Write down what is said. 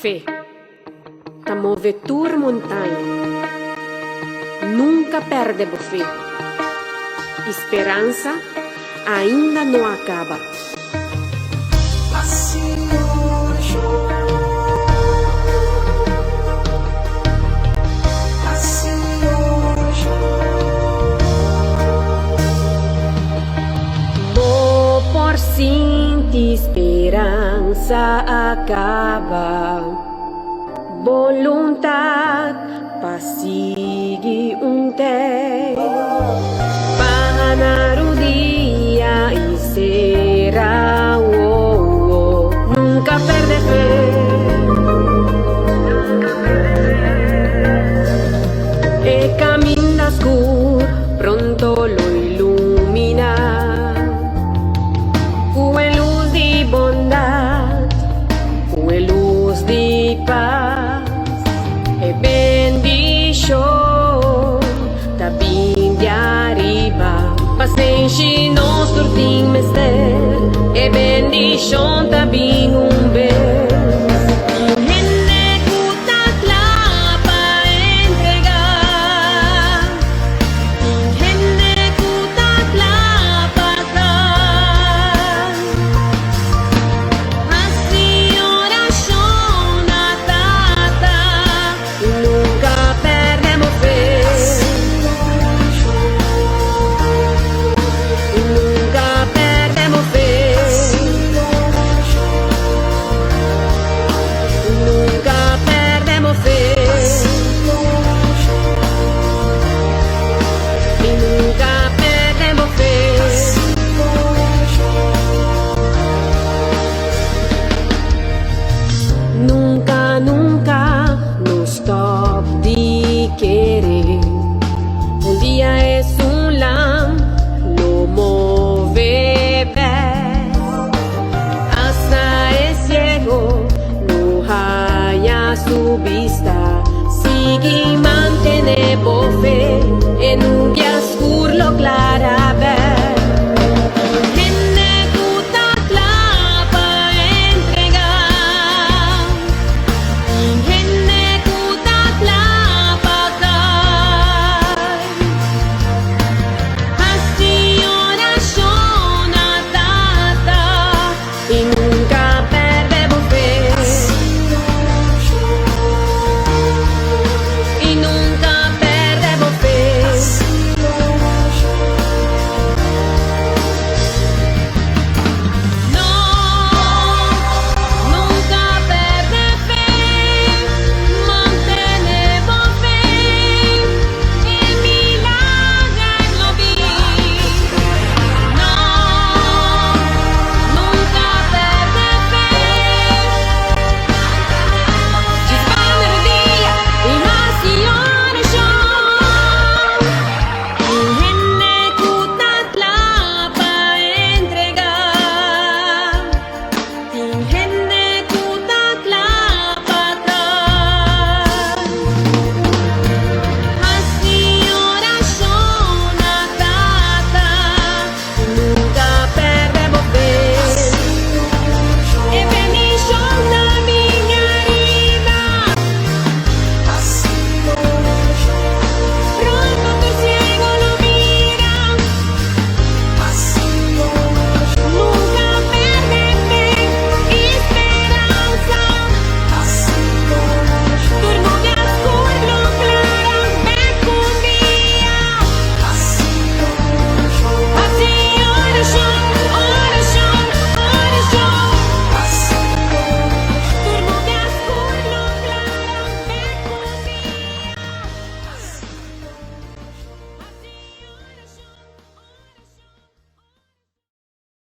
Fé, ta move tur montanha. Nunca perde a fé. Esperança ainda não acaba. Por sinti esperança acaba, voluntad pasigi te, panar o dia e será nunca perde fé, e caminho escuro pronto lo ilumina. Paz e bendición da bem de arriba, paciente nos surtim mester e bendición da bem vez. Su vista sigue mantiene por fe en un viaje.